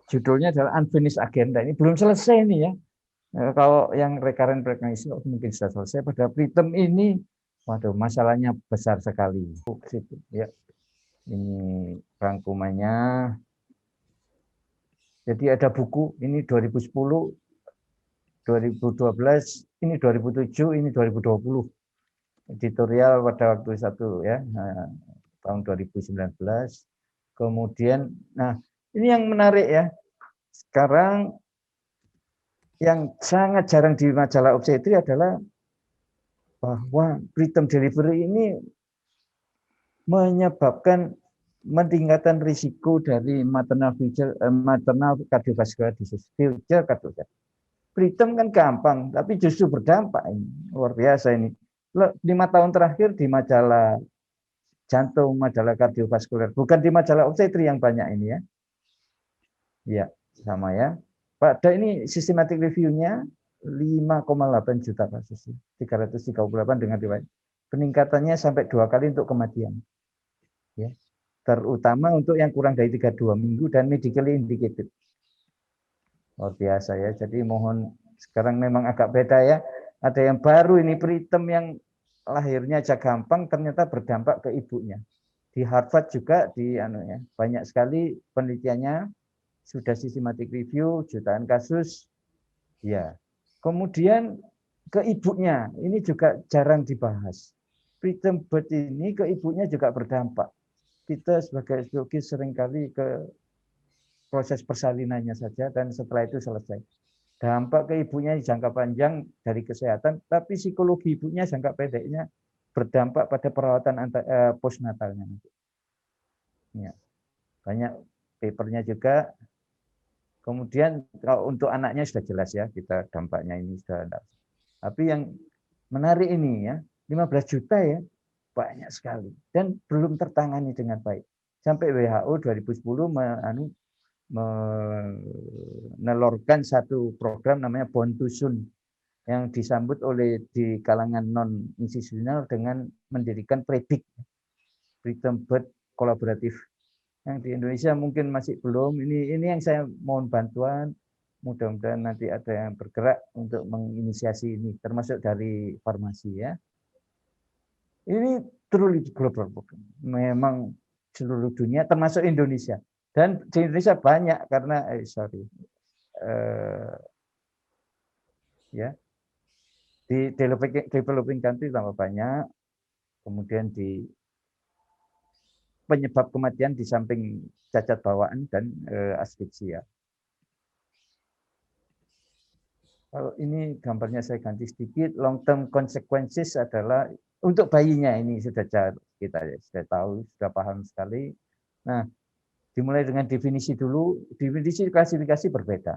judulnya adalah unfinished agenda. Ini belum selesai nih ya. Kalau yang recurrent pregnancy mungkin sudah selesai. Pada preterm ini, waduh, masalahnya besar sekali. Ya, ini rangkumannya. Jadi ada buku, ini 2010, 2012, ini 2007, ini 2020. Editorial pada waktu satu ya, tahun 2019. Kemudian, nah ini yang menarik ya. Sekarang yang sangat jarang di majalah obstetri adalah bahwa preterm delivery ini menyebabkan meningkatkan risiko dari maternal cardiovascular disease, future cardiovascular. Preterm kan gampang, tapi justru berdampak ini. Luar biasa ini. 5 tahun terakhir di majalah jantung, majalah kardiovaskuler, bukan di majalah obstetri yang banyak ini ya. Ya, sama ya. Pada ini systematic review-nya 5,8 juta kasus. 338 dengan riwayat. Peningkatannya sampai 2 kali untuk kematian. Ya. Terutama untuk yang kurang dari 32 minggu dan medically indicated. Luar biasa ya. Jadi mohon, sekarang memang agak beda ya. Ada yang baru ini preterm yang lahirnya aja gampang ternyata berdampak ke ibunya. Di Harvard juga banyak sekali penelitiannya, sudah systematic review, jutaan kasus. Ya. Kemudian ke ibunya, ini juga jarang dibahas. Preterm birth ini ke ibunya juga berdampak. Kita sebagai biologis seringkali ke proses persalinannya saja dan setelah itu selesai. Dampak ke ibunya jangka panjang dari kesehatan, tapi psikologi ibunya jangka pendeknya berdampak pada perawatan postnatalnya. Ya. Banyak papernya juga. Kemudian kalau untuk anaknya sudah jelas ya, kita dampaknya ini sudah ada. Tapi yang menarik ini ya, 15 juta ya, banyak sekali. Dan belum tertangani dengan baik. Sampai WHO 2010 menelorkan satu program namanya Born to Soon yang disambut oleh di kalangan non-institusional dengan mendirikan Predict, preterm birth kolaboratif. Yang di Indonesia mungkin masih belum. Ini yang saya mohon bantuan. Mudah-mudahan nanti ada yang bergerak untuk menginisiasi ini, termasuk dari farmasi ya. Ini truly global program. Memang seluruh dunia, termasuk Indonesia. Dan di Indonesia banyak karena ya di developing country tambah banyak. Kemudian di penyebab kematian di samping cacat bawaan dan asfiksia. Kalau ini gambarnya saya ganti sedikit, long term consequences adalah untuk bayinya ini sudah kita sudah tahu, sudah paham sekali. Nah, dimulai dengan definisi dulu, definisi klasifikasi berbeda.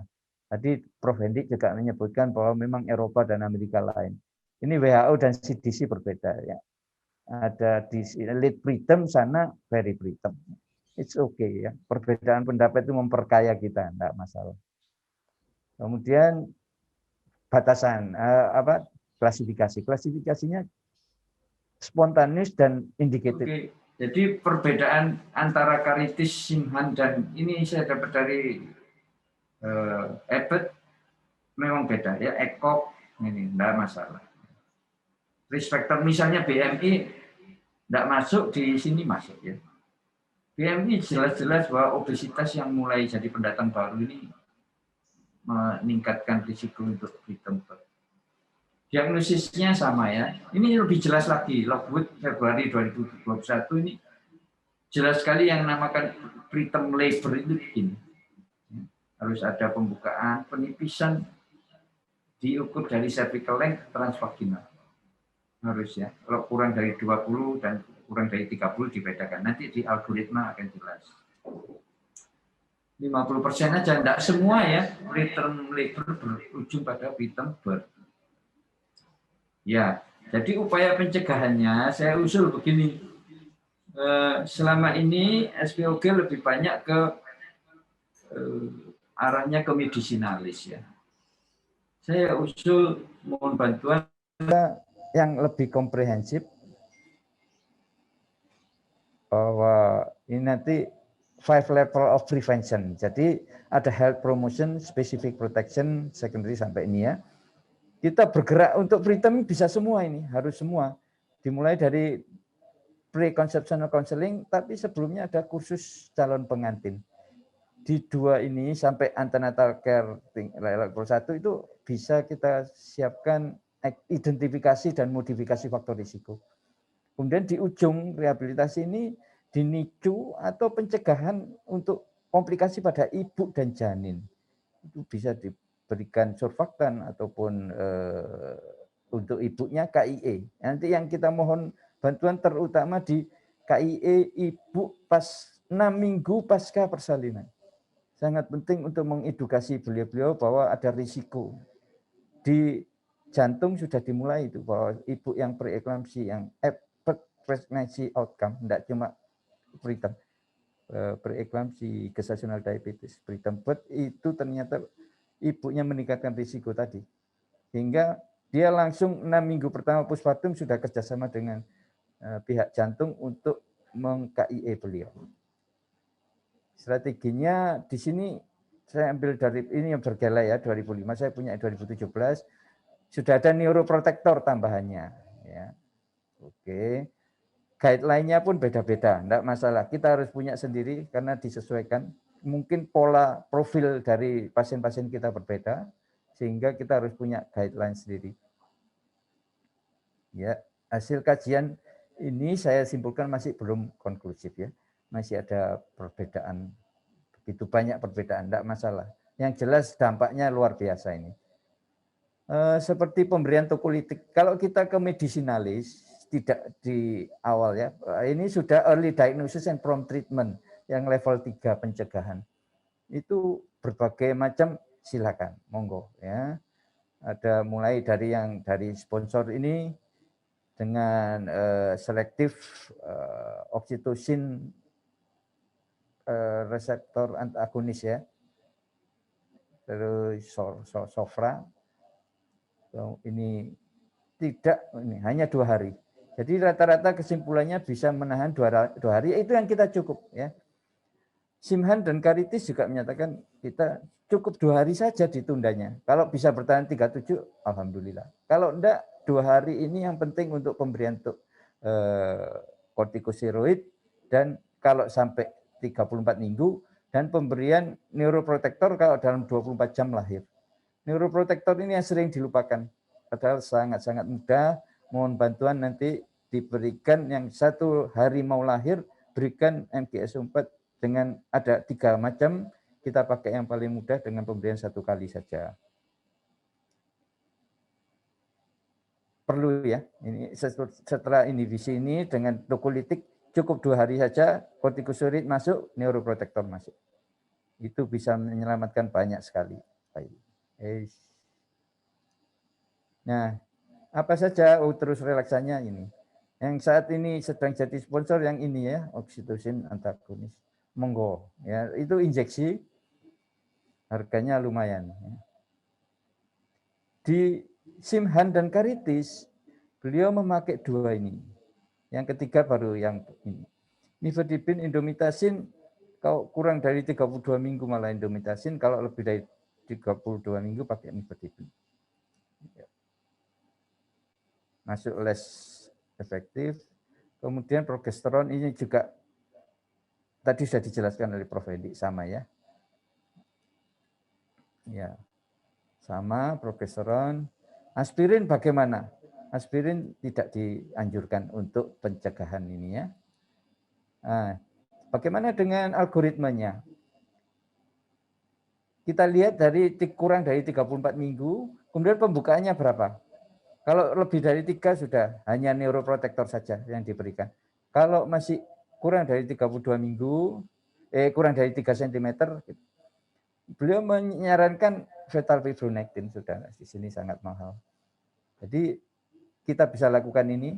Tadi Prof. Hendik juga menyebutkan bahwa memang Eropa dan Amerika lain. Ini WHO dan CDC berbeda ya. Ada di late preterm sana very preterm. It's okay ya. Perbedaan pendapat itu memperkaya kita, enggak masalah. Kemudian batasan klasifikasi. Klasifikasinya spontaneous dan indicated. Oke. Jadi perbedaan antara karitis, simhan dan ini saya dapat dari Abbott memang beda ya. ECOG ini enggak masalah. Risk factor misalnya BMI enggak masuk, di sini masuk ya. BMI jelas-jelas bahwa obesitas yang mulai jadi pendatang baru ini meningkatkan risiko untuk preterm birth. Diagnosisnya sama ya. Ini lebih jelas lagi. Lockwood Februari 2021 ini jelas sekali yang namakan preterm labor itu begini. Harus ada pembukaan, penipisan, diukur dari cervical length, transvaginal. Harus ya. Kalau kurang dari 20 dan kurang dari 30 dibedakan. Nanti di algoritma akan jelas. 50% aja, enggak semua ya. Preterm labor berujung pada preterm birth. Ya, jadi upaya pencegahannya saya usul begini. Selama ini SPOG lebih banyak ke arahnya ke medisinalis ya. Saya usul mohon bantuan yang lebih komprehensif bahwa ini nanti 5 level of prevention. Jadi ada health promotion, specific protection, secondary sampai ini ya. Kita bergerak untuk preterm bisa semua ini, harus semua. Dimulai dari pre-conceptional counseling, tapi sebelumnya ada kursus calon pengantin. Di 2 ini sampai antenatal care level 1 itu bisa kita siapkan identifikasi dan modifikasi faktor risiko. Kemudian di ujung rehabilitasi ini dinicu atau pencegahan untuk komplikasi pada ibu dan janin. Itu bisa diberikan surfaktan ataupun untuk ibunya KIE. Nanti yang kita mohon bantuan terutama di KIE ibu pas 6 minggu pasca persalinan. Sangat penting untuk mengedukasi beliau-beliau bahwa ada risiko. Di jantung sudah dimulai itu bahwa ibu yang preeklamsi, yang pregnancy outcome, tidak cuma preterm, preeklamsi, gestational diabetes, preterm birth itu ternyata ibunya meningkatkan risiko tadi. Hingga dia langsung 6 minggu pertama postpartum sudah kerjasama dengan pihak jantung untuk meng-KIE beliau. Strateginya di sini saya ambil dari ini yang bergala ya 2005, saya punya 2017 sudah ada neuroprotector tambahannya ya. Oke. Guideline-nya pun beda-beda, enggak masalah. Kita harus punya sendiri karena disesuaikan. Mungkin pola profil dari pasien-pasien kita berbeda sehingga kita harus punya guideline sendiri. Ya, hasil kajian ini saya simpulkan masih belum konklusif ya. Masih ada perbedaan, begitu banyak perbedaan, enggak masalah. Yang jelas dampaknya luar biasa ini. Seperti pemberian tokolitik, kalau kita ke medisinalis, tidak di awal ya, ini sudah early diagnosis and prompt treatment, yang level 3 pencegahan. Itu berbagai macam, silakan, monggo ya. Ada mulai dari yang dari sponsor ini, dengan selektif oksitosin reseptor antagonis ya, terus sofra, ini tidak, ini hanya 2 hari. Jadi rata-rata kesimpulannya bisa menahan 2 hari, itu yang kita cukup ya. Simhan dan Karitis juga menyatakan kita cukup 2 hari saja ditundanya. Kalau bisa bertahan 37, alhamdulillah. Kalau enggak 2 hari ini yang penting untuk pemberian kortikosteroid dan kalau sampai 34 minggu dan pemberian neuroprotektor kalau dalam 24 jam lahir. Neuroprotektor ini yang sering dilupakan. Padahal sangat-sangat mudah. Mohon bantuan nanti diberikan yang 1 hari mau lahir, berikan MGS4 dengan ada 3 macam. Kita pakai yang paling mudah dengan pemberian 1 kali saja. Perlu ya. Ini setelah ini di sini dengan tokolitik cukup 2 hari saja, kortikosteroid masuk, neuroprotektor masuk. Itu bisa menyelamatkan banyak sekali. Nah, apa saja terus relaksannya ini. Yang saat ini sedang jadi sponsor yang ini ya, oksitosin antagonis. Monggo ya, itu injeksi harganya lumayan ya. Di Simhan dan Karitis beliau memakai 2 ini. Yang ketiga baru yang ini. Nifedipin, indomitasin kalau kurang dari 32 minggu malah indomitasin, kalau lebih dari 32 minggu pakai nifedipin. Masuk less efektif. Kemudian progesteron ini juga tadi sudah dijelaskan oleh Prof. Hendi, sama ya. Ya. Sama progesteron. Aspirin bagaimana? Aspirin tidak dianjurkan untuk pencegahan ini ya. Nah, bagaimana dengan algoritmanya? Kita lihat dari kurang dari 34 minggu, kemudian pembukaannya berapa? Kalau lebih dari 3 sudah hanya neuroprotektor saja yang diberikan. Kalau masih kurang dari 32 minggu, kurang dari 3 cm, beliau menyarankan fetal fibronectin, sudah di sini sangat mahal. Jadi kita bisa lakukan ini.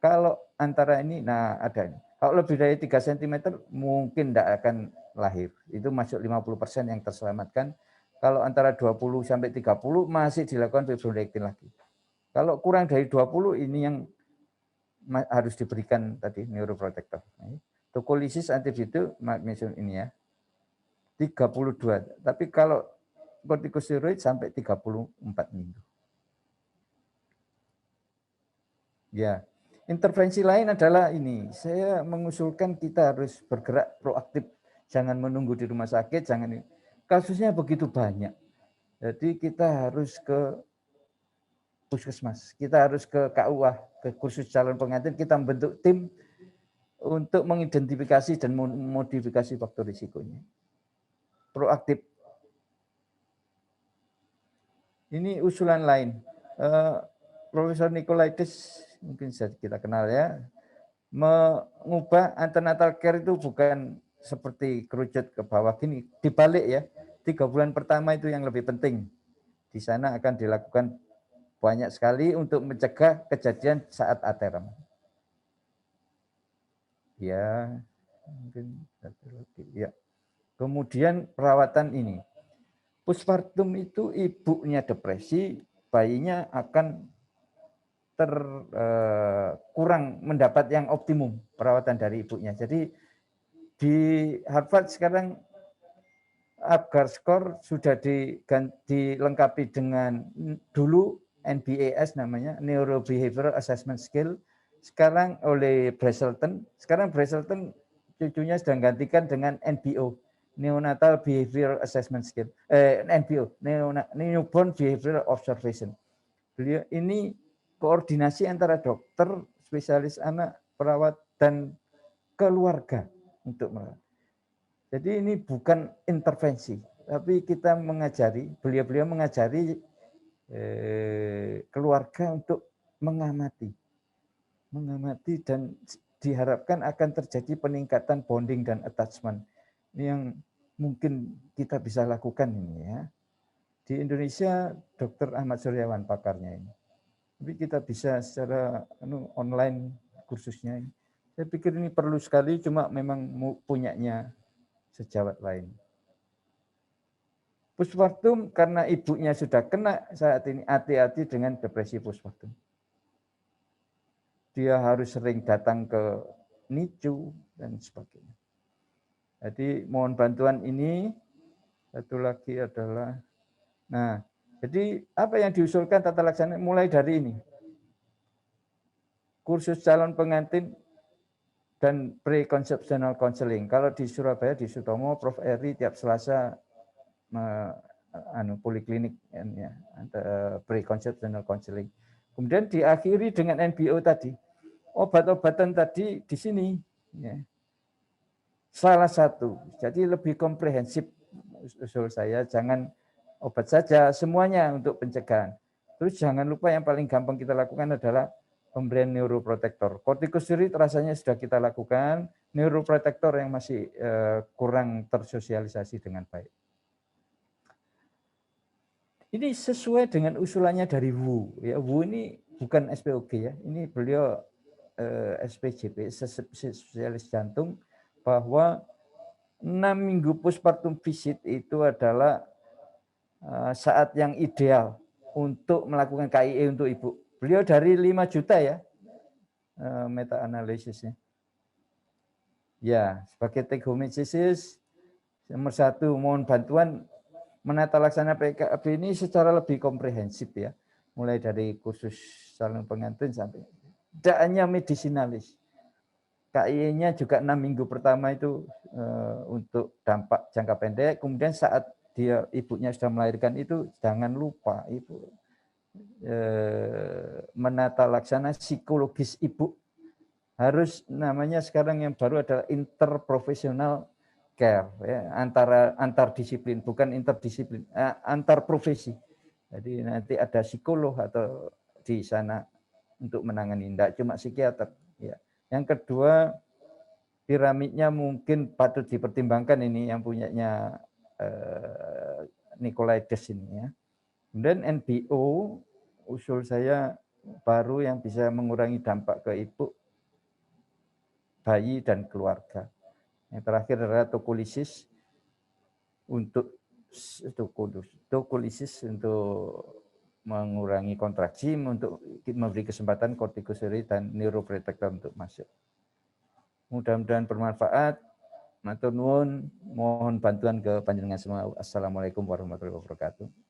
Kalau antara ini, nah ada ini. Kalau lebih dari 3 cm mungkin tidak akan lahir. Itu masuk 50% yang terselamatkan. Kalau antara 20 sampai 30 masih dilakukan fibronectin lagi. Kalau kurang dari 20 ini yang harus diberikan tadi neuroprotektor. Tokolisis antidiuretik magnesium ini ya. 32. Tapi kalau kortikosteroid sampai 34 minggu. Ya. Intervensi lain adalah ini. Saya mengusulkan kita harus bergerak proaktif. Jangan menunggu di rumah sakit, jangan ini. Kasusnya begitu banyak. Jadi kita harus ke puskesmas, kita harus ke KUA, ke kursus calon pengantin, kita membentuk tim untuk mengidentifikasi dan modifikasi faktor risikonya. Proaktif. Ini usulan lain. Profesor Nicolaides, mungkin kita kenal ya, mengubah antenatal care itu bukan seperti kerucut ke bawah gini, dibalik ya. 3 bulan pertama itu yang lebih penting. Di sana akan dilakukan banyak sekali untuk mencegah kejadian saat aterem. Ya, mungkin satu lagi. Ya. Kemudian perawatan ini. Postpartum itu ibunya depresi, bayinya akan kurang mendapat yang optimum perawatan dari ibunya. Jadi di Harvard sekarang Apgar Score sudah dilengkapi dengan dulu NBAS namanya, Neurobehavioral Assessment Skill, sekarang oleh Brazelton. Sekarang Brazelton cucunya sedang gantikan dengan NBO, Neonatal Behavioral Assessment Skill, NBO, Newborn Behavioral Observation. Beliau ini koordinasi antara dokter, spesialis anak, perawat, dan keluarga untuk merawat. Jadi ini bukan intervensi, tapi kita mengajari, beliau-beliau mengajari keluarga untuk mengamati dan diharapkan akan terjadi peningkatan bonding dan attachment. Ini yang mungkin kita bisa lakukan ini ya. Di Indonesia, Dr. Ahmad Suryawan pakarnya ini. Tapi kita bisa secara online kursusnya. Saya pikir ini perlu sekali, cuma memang punyanya sejawat lain. Postpartum karena ibunya sudah kena saat ini, hati-hati dengan depresi postpartum. Dia harus sering datang ke NICU dan sebagainya. Jadi mohon bantuan ini. Satu lagi adalah, nah, jadi apa yang diusulkan tata laksana mulai dari ini. Kursus calon pengantin dan pre-conceptional counseling. Kalau di Surabaya, di Sutomo, Prof. Eri tiap Selasa poliklinik ya, pre-conceptional counseling. Kemudian diakhiri dengan NBO tadi. Obat-obatan tadi di sini. Ya. Salah satu. Jadi lebih komprehensif usul saya. Jangan obat saja, semuanya untuk pencegahan. Terus jangan lupa yang paling gampang kita lakukan adalah pemberian neuroprotektor. Kortikosteroid rasanya sudah kita lakukan, neuroprotektor yang masih kurang tersosialisasi dengan baik. Ini sesuai dengan usulannya dari Wu. Ya, Wu ini bukan SPOG ya, ini beliau SPJP, spesialis jantung, bahwa 6 minggu postpartum visit itu adalah saat yang ideal untuk melakukan KIE untuk ibu. Beliau dari 5 juta ya, meta-analisisnya. Ya, sebagai take home messages, nomor 1, mohon bantuan menata laksana PKB ini secara lebih komprehensif ya. Mulai dari kursus calon pengantin sampai, tidak hanya medisinalis. KIE-nya juga 6 minggu pertama itu untuk dampak jangka pendek, kemudian saat ibunya sudah melahirkan itu jangan lupa ibu menata laksana psikologis ibu. Harus namanya sekarang yang baru adalah interprofesional care ya, antar disiplin, bukan interdisiplin, antar profesi. Jadi nanti ada psikolog atau di sana untuk menangani, tidak cuma psikiater ya. Yang kedua, piramidnya mungkin patut dipertimbangkan ini yang punyanya Nicolaides ini ya. Kemudian NBO, usul saya baru yang bisa mengurangi dampak ke ibu, bayi, dan keluarga. Yang terakhir adalah tokolisis untuk mengurangi kontraksi, untuk memberi kesempatan kortikosteroid dan neuroprotektor untuk masuk. Mudah-mudahan bermanfaat. Matur nuwun, mohon bantuan ke panjenengan semua. Assalamualaikum warahmatullahi wabarakatuh.